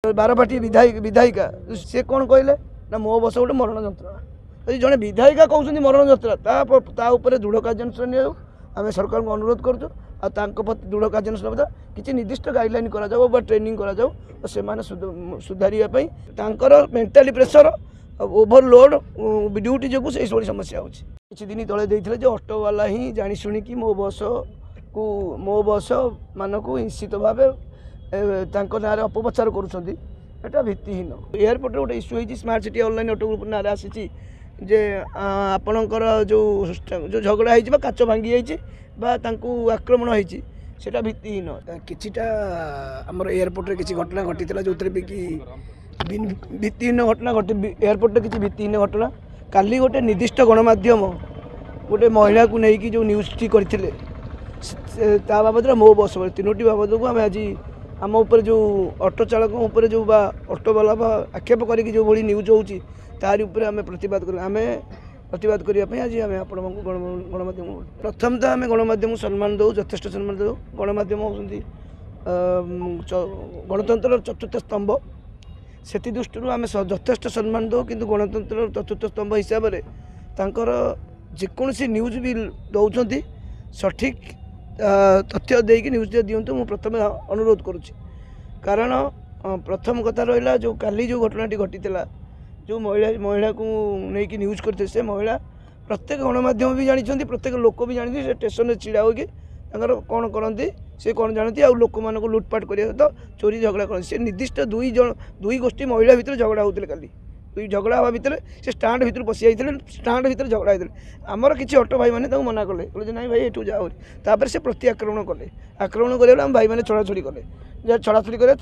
बारपाटी विधायिका सी कौन कहले ना मो बस गोटे मरण जंत्रणा यदि जड़े विधायिका कहते मरण जंत्रणा दृढ़ कार्यानुष्ठान नि आम सरकार को अनुरोध करूँ प्रति दृढ़ कार्यानुष्ठान किसी निर्दिष्ट गाइडलाइन कर ट्रेनिंग कर सुधारे मेंटाली प्रेसर ओभरलोड ड्यूटी जो से समस्या हो किसी दिन तले देते ऑटो वाला ही जाशुणी मो बस मान को निश्चित भाव ना अपप्रचार करा भित्तिहीन एयरपोर्ट गोटे इश्यू होती smart city online auto group ना आसी जे आपणकर जो झगड़ा हो काच भांगी जाती आक्रमण होती सेटा भित्तिहीन किछिटा आमर एयरपोर्ट किसी घटना घटी जो कि भित्तिहीन घटना घटी एयरपोर्ट किसी भित्तिहीन घटना काली गोटे निर्दिष्ट गणमाध्यम गोटे महिला को लेकिन जो न्यूज टी करते बाबद मो बस तीनोटी बाबद को आम आज आम उपर जो ऑटो चालक उपर जो ऑटो वाला आक्षेप करके जो भाई न्यूज होती तारी उपर आम प्रतिवाद कर आम प्रतिवाद करने आज आम आपण गणमाध्यम प्रथम तो आम गणमाध्यम सम्मान दो यथेष्ट सम्मान दो गणमाध्यम होती गणतंत्र चतुर्थ स्तंभ से दृष्टि आम यथेष्ट सम्मान दो कि गणतंत्र चतुर्थ स्तंभ हिसाब से तांकर जेकोसी न्यूज भी दौरान सठिक तथ्य देकी न्यूज दिंतु मु प्रथम अनुरोध करुच्ची कारण प्रथम कथा रहा जो काली जो घटनाटी घटी जो महिला को लेकिन न्यूज करते से महिला प्रत्येक गणमाध्यम भी जानते प्रत्येक लोक भी जानते से स्टेशन में छिड़ा होगी कौन करती से कौन जानती आ लोक मान लुटपाट करने सहित चोरी झगड़ा करते से निर्दिष्ट दुई गोष्ठी महिला भितर झगड़ा होते काली दुई झगड़ा हवा भितर से स्टाण्ड भितर पशि जाते स्टाण्ड भितर झगड़ा होते आमर किसी ऑटो भाई मैंने मना कले कहले ना भाई एठू जाओ तापर से प्रति आक्रमण कले आक्रमण कर भाई मैंने छड़ाछड़ी कले जहाँ छड़ाछड़ी करे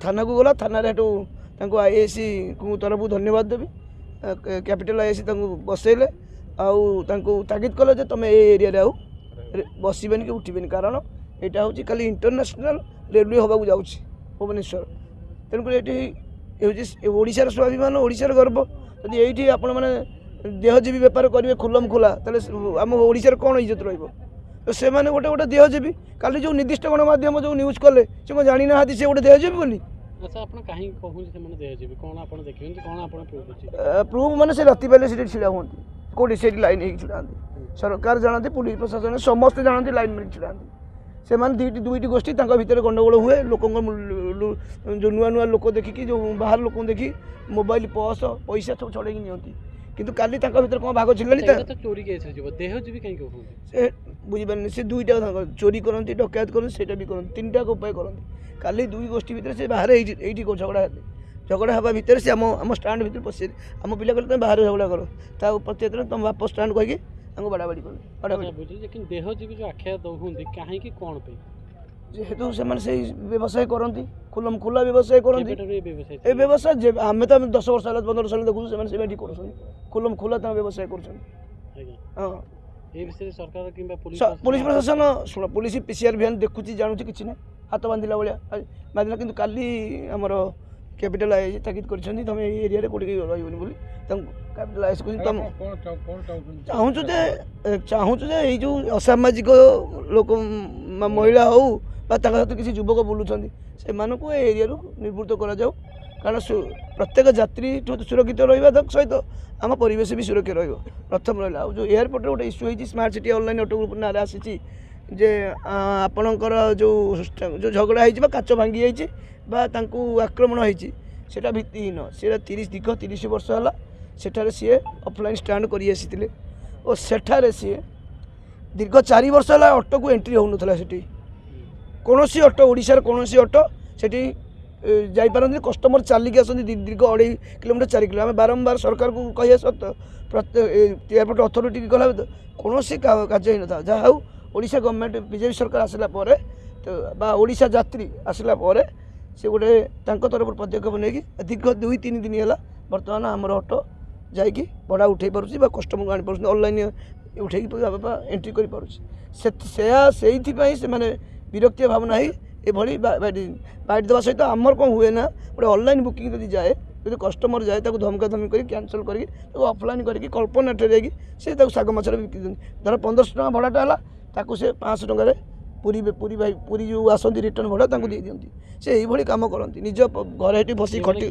थाना को गला थाना आईएसी को तरफ धन्यवाद देवी कैपिटल आईएसी बसैले तागिद कले तुम ए एरिया आउ बसबेनि कि उठबेनि कारण यहाँ हूँ खाली इंटरनेशनल रेलवे होगा जाऊँगी भुवनेश्वर तेणुक ये ओडिशार स्वाभिमान ओडिशार गर्व यदि ये आपण मैंने देहजीवी बेपार करेंगे खुलम खुला आम ओडिशार कौन इज्जत रही से मैंने गोटे गोटे देहजीवी काली जो निर्दिष्ट गणमाध्यम जो न्यूज कले से कौन जानी ना से गोटे देहजीवी बोली अच्छा आपण काहे कहउछ से माने देहजीवी कोन आपण देखियन कोन आपण प्रूफ अछि प्रूफ माने से राति बेले से छिड़ा होंती कोडी से लाइन ही छिड़ांती सरकार जानती पुलिस प्रशासन समस्त जानती लाइन में छिड़ांती से माने दुईटी गोष्ठी तांका भितर गंडगोल हुए लोकों जो नुआ नुआ लोक देखिकी जो बाहर लोक देखी मोबाइल पर्स पैसा सब छड़ेकी नियंती किंतु काली तांका भितर कोन भाग छिड़लानी तो चोरी केस रे जीव देहजीवी काहे कहउछ से बुझी पारनी से दुईटा चोरी करती डकैत करती सेटा भी करती तीनटा उपाय करती काली दुई गोष्ठी भितर से बाहर एठी को झगड़ा हवा भितर से आम स्टाण्ड भितर पशि आम पिला कहले तुम बाहर झगड़ा कर ता प्रत्येक तुम वापस स्टाण्ड कहीकि हमको बाड़ाबाड़ी कले लेकिन देहजीवी जो आख्या दौंती कहीं कौन पे जेहेतु से व्यवसाय करती खुलम खुला व्यवसाय करती व्यवसाय आम तो 10 वर्ष 15 साल देखु से खुलम खुला व्यवसाय कर पुलिस प्रशासन शुण पुलिस पीसीआर भ्यान देखुची जानूची किसी ना हाथ बांधिला भाया बांधिला कि काली आमर कैपिटल आई तागिद कर तुम एरिया कौटी रही बोली कैपिटल आई तुम चाहूँ ये जो असामाजिक लोक महिला हो सहित किसी युवक बुलूँ से मानक एरिया निर्वृत्त करा जाऊ कारण प्रत्येक यात्री सुरक्षित रहा सहित आम परिवेश भी सुरक्षा प्रथम रहा जो एयरपोर्ट गोटे इश्यू होती smart city online auto group ना आसी जे आपणकर जो झगड़ा हो काच भांगी जाती आक्रमण होती सेटा भित्तिहीन से दीर्घ 30 वर्ष है सेठारे सी ऑफलाइन स्टाण्ड कर और सेठारे सी दीर्घ 4 वर्ष है ऑटो को एंट्री होना से कौन ऑटो ओडिशार कौन ऑटो से जापारती कस्टमर चलिकी आसती दीर्घ 2.5 किलोमीटर 4 किलो आम बारंबार सरकार को कह सत्य एयरपोर्ट अथॉरिटी गला कौन कार्य ही था जहाँ हूँ ओडिशा गवर्नमेंट बीजेपी सरकार आसला ओडिशा यात्री आसला से गोटे तरफ पदक्षेप नहीं दीर्घ 2-3 दिन है बर्तमान आमर ऑटो जाकि भड़ा उठे पार्टी कस्टमर को आनी पार्टी ऑनलाइन उठे एंट्री कर पार्टी विरक्ति भावना ही ये बाइट देवा सहित आमर कौन हुए ना गोटे ऑनलाइन बुकिंग जब जाए जो कस्टमर जाए धमका धमकी कर कैंसल कर ऑफलाइन करके कल्पना ठहराई से साग मछली बिकी धर 1500 टका भड़ाटा है से 500 टकर ପୁରୀ ପୁରୀ ଭାଇ ପୁରୀ ଯେଉଁ ଆସନ୍ତି ରିଟର୍ନ ଭଡ଼ା ତାଙ୍କୁ ଦେଇ ଦିଅନ୍ତି। ସେ ଏଇଭଳି କାମ କରନ୍ତି, ନିଜ ଘରେ ଏଠି ବସି ଖଟି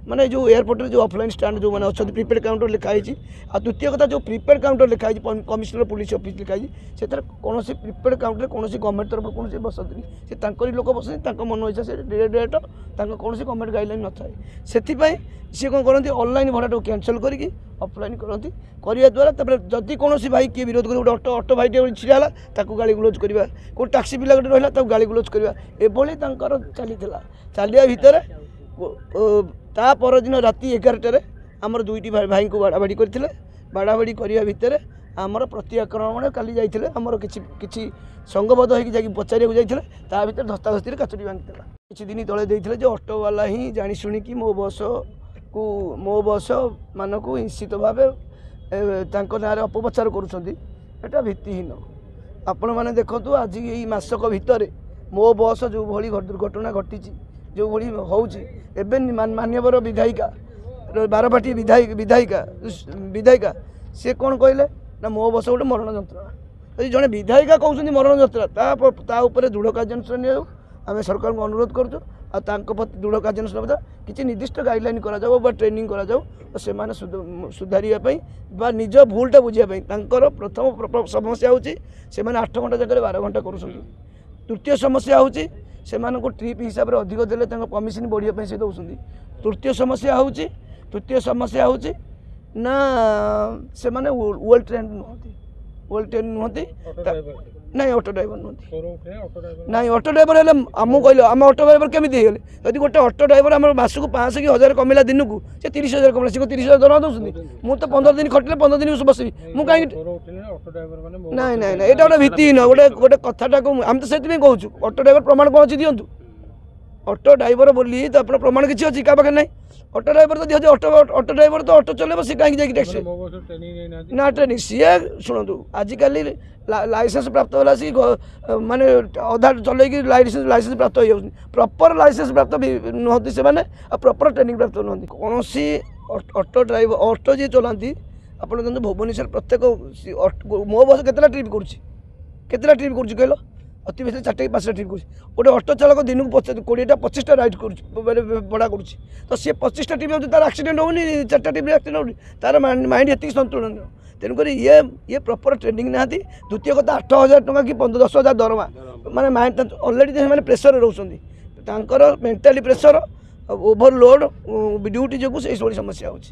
ମାନେ ଯେଉଁ ଏୟାରପୋର୍ଟରେ ଯେଉଁ ଅଫଲାଇନ୍ ଷ୍ଟାଣ୍ଡ ଯେଉଁମାନେ ଅଛନ୍ତି ପ୍ରିପେଡ୍ କାଉଣ୍ଟର ଲେଖା ହେଇଛି। ଆଉ ଦ୍ୱିତୀୟ କଥା ଯେଉଁ ପ୍ରିପେଡ୍ କାଉଣ୍ଟର ଲେଖା ହେଇଛି କମିଶନର ପୁଲିସ ଅଫିସ ଲେଖା ହେଇଛି, ସେଥିରେ କୌଣସି ପ୍ରିପେଡ୍ କାଉଣ୍ଟରରେ କୌଣସି ଗଭର୍ଣ୍ଣମେଣ୍ଟ ତରଫରୁ କୌଣସି ବସନ୍ତିନି। ସେ ତାଙ୍କରି ଲୋକ ବସନ୍ତି, ତାଙ୍କ ମନ ଇଚ୍ଛା ସେ ଡେଟ୍ ତାଙ୍କ କୌଣସି ଗଭର୍ଣ୍ଣମେଣ୍ଟ ଗାଇଡ଼ଲାଇନ୍ ନଥାଏ। ସେଥିପାଇଁ ସିଏ କ'ଣ କରନ୍ତି, ଅନଲାଇନ୍ ଭଡ଼ାଟାକୁ କ୍ୟାନସଲ୍ କରିକି ଅଫଲାଇନ୍ କରନ୍ତି। କରିବା ଦ୍ୱାରା ତାପରେ ଯଦି କୌଣସି ଭାଇ କିଏ ବିରୋଧ କରି ଗୋଟେ ଅଟୋ ଭାଇଟେ ଛିଡ଼ା ହେଲା ତାକୁ ଗାଳି ଗୁଲୋଜ କରିବା, କେଉଁ ଟାକ୍ସି ପିଲା ଗୋଟେ ରହିଲା ତାକୁ ଗାଳି ଗୁଲୋଜ କରିବା, ଏଭଳି ତାଙ୍କର ଚାଲିଥିଲା। ଚାଲିବା ଭିତରେ ତା ପରଦିନ ରାତି 11টাରେ ଆମର ଦୁଇଟି ଭାଇଙ୍କୁ ବାଡ଼ାବାଡ଼ି କରିଥିଲେ। ବାଡ଼ାବାଡ଼ି କରିବା ଭିତରେ ଆମର ପ୍ରତି ଆକ୍ରମଣ କାଲି ଯାଇଥିଲେ, ଆମର କିଛି ସଂଘବଦ୍ଧ ହୋଇକି ଯାଇକି ପଚାରିବାକୁ ଯାଇଥିଲେ। ତା ଭିତରେ ଧସ୍ତାଧସ୍ତିରେ କାଚୁଟି ଭାଙ୍ଗିଥିଲା। କିଛି ଦିନ ତଳେ ଦେଇଥିଲେ ଯେ ଅଟୋବାଲା ହିଁ ଜାଣି ଶୁଣିକି ମୋ ବସ୍ ମାନଙ୍କୁ ନିଶ୍ଚିତ ଭାବେ ତାଙ୍କ ନାଁରେ ଅପପ୍ରଚାର କରୁଛନ୍ତି। ଏଟା ଭିତ୍ତିହୀନ। ଆପଣମାନେ ଦେଖନ୍ତୁ, ଆଜି ଏଇ ମାସକ ଭିତରେ ମୋ ବସ୍ ଯେଉଁଭଳି ଦୁର୍ଘଟଣା ଘଟିଛି, ଯେଉଁଭଳି ହେଉଛି, ଏବେ ମାନ୍ୟବର ବିଧାୟିକା ବାରବାଟୀ ବିଧାୟିକା ସେ କ'ଣ କହିଲେ ନା ମୋ ବସ୍ ଗୋଟେ ମରଣ ଯନ୍ତ୍ରଣା। ଯଦି ଜଣେ ବିଧାୟିକା କହୁଛନ୍ତି ମରଣ ଯନ୍ତ୍ରଣା, ତା ଉପରେ ଦୃଢ଼ କାର୍ଯ୍ୟାନୁଷ୍ଠାନ ନିଆଯାଉ। ଆମେ ସରକାରଙ୍କୁ ଅନୁରୋଧ କରୁଛୁ, ଆଉ ତାଙ୍କ ପ୍ରତି ଦୃଢ଼ କାର୍ଯ୍ୟାନୁଷ୍ଠାନ କିଛି ନିର୍ଦ୍ଦିଷ୍ଟ ଗାଇଡ଼ଲାଇନ୍ କରାଯାଉ ବା ଟ୍ରେନିଂ କରାଯାଉ, ସେମାନେ ସୁଧାରିବା ପାଇଁ ବା ନିଜ ଭୁଲଟା ବୁଝିବା ପାଇଁ। ତାଙ୍କର ପ୍ରଥମ ସମସ୍ୟା ହେଉଛି ସେମାନେ 8 ଘଣ୍ଟା ଜାଗାରେ 12 ଘଣ୍ଟା କରୁଛନ୍ତି। ତୃତୀୟ ସମସ୍ୟା ହେଉଛି ସେମାନଙ୍କୁ ଟ୍ରିପ୍ ହିସାବରେ ଅଧିକ ଦେଲେ ତାଙ୍କ କମିଶନ ବଢ଼ିବା ପାଇଁ ସେ ଦେଉଛନ୍ତି। ତୃତୀୟ ସମସ୍ୟା ହେଉଛି ନା ସେମାନେ ୱେଲ୍ ଟ୍ରେନ୍ ନୁହନ୍ତି। ନାଇଁ ଅଟୋ ଡ୍ରାଇଭର ନୁହନ୍ତି। ନାଇଁ ଅଟୋ ଡ୍ରାଇଭର ହେଲେ ଆମକୁ କହିଲେ ଆମେ ଅଟୋ ଡ୍ରାଇଭର କେମିତି ହେଇଗଲେ? ଯଦି ଗୋଟେ ଅଟୋ ଡ୍ରାଇଭର ଆମର ମାସକୁ 500 କି 1000 କମିଲା ଦିନକୁ, ସେ 30,000 କମିଲା, ସେ 30,000 ଦରମା ଦେଉଛନ୍ତି। ମୁଁ ତ 15 ଦିନ ଖଟିଲେ 15 ଦିନ ବସିବି, ମୁଁ କାହିଁକି? ନାଇଁ ଏଇଟା ଗୋଟେ ଭିତ୍ତିହୀନ ଗୋଟେ କଥାଟାକୁ ଆମେ ତ ସେଥିପାଇଁ କହୁଛୁ ଅଟୋ ଡ୍ରାଇଭର ପ୍ରମାଣ କ'ଣ ଅଛି ଦିଅନ୍ତୁ। ଅଟୋ ଡ୍ରାଇଭର ବୋଲି ତ ଆପଣ ପ୍ରମାଣ କିଛି ଅଛି କାହା ପାଖରେ ନାହିଁ। ଅଟୋ ଡ୍ରାଇଭର ତ ଦିଅନ୍ତି, ଅଟୋ ଡ୍ରାଇଭର ତ ଅଟୋ ଚଲେଇବ, ସେ କାହିଁକି ଯାଇକି ଟ୍ୟାକ୍ସି ନା ଟ୍ରେନିଂ ସିଏ ଶୁଣନ୍ତୁ। ଆଜିକାଲି ଲାଇସେନ୍ସ ପ୍ରାପ୍ତ ହେଲା ଆସିକି ମାନେ ଅଧା ଚଲେଇକି ଲାଇସେନ୍ସ ପ୍ରାପ୍ତ ହେଇଯାଉଛନ୍ତି। ପ୍ରପର ଲାଇସେନ୍ସ ପ୍ରାପ୍ତ ନୁହନ୍ତି ସେମାନେ, ଆଉ ପ୍ରପର ଟ୍ରେନିଂ ପ୍ରାପ୍ତ ନୁହନ୍ତି। କୌଣସି ଅଟୋ ଯିଏ ଚଲାନ୍ତି, ଆପଣ ଦେଖନ୍ତୁ ଭୁବନେଶ୍ୱର ପ୍ରତ୍ୟେକ ମୋ ବସ୍ କେତେଟା ଟ୍ରିପ୍ କରୁଛି କହିଲ? ଅତି ବେଶୀ 4ଟା କି 5ଟା ଟ୍ରିପ୍ କରୁଛି। ଗୋଟେ ଅଟୋ ଚାଳକ ଦିନକୁ 20ଟା 25ଟା ରାଇଡ୍ କରୁଛି, ଭଡ଼ା କରୁଛି। ତ ସିଏ 25ଟା ଟ୍ରିପ୍ ହେଉଛି, ତାର ଆକ୍ସିଡେଣ୍ଟ ହେଉନି, 4ଟା ଟ୍ରିପ୍ରେ ଆକ୍ସିଡେଣ୍ଟ ହେଉନି, ତାର ମାଇଣ୍ଡ ଏତିକି ସନ୍ତୁଳନ। ତେଣୁକରି ଇଏ ପ୍ରପର ଟ୍ରେନିଂ ନାହାନ୍ତି। ଦ୍ୱିତୀୟ କଥା 8,000 ଟଙ୍କା କି 10,000 ଦରମା, ମାନେ ମାଇଣ୍ଡ ଅଲରେଡ଼ି ସେମାନେ ପ୍ରେସରରେ ରହୁଛନ୍ତି। ତାଙ୍କର ମେଣ୍ଟାଲି ପ୍ରେସର, ଓଭରଲୋଡ଼ ଡ୍ୟୁଟି ଯୋଗୁଁ ସେଇଭଳି ସମସ୍ୟା ହେଉଛି।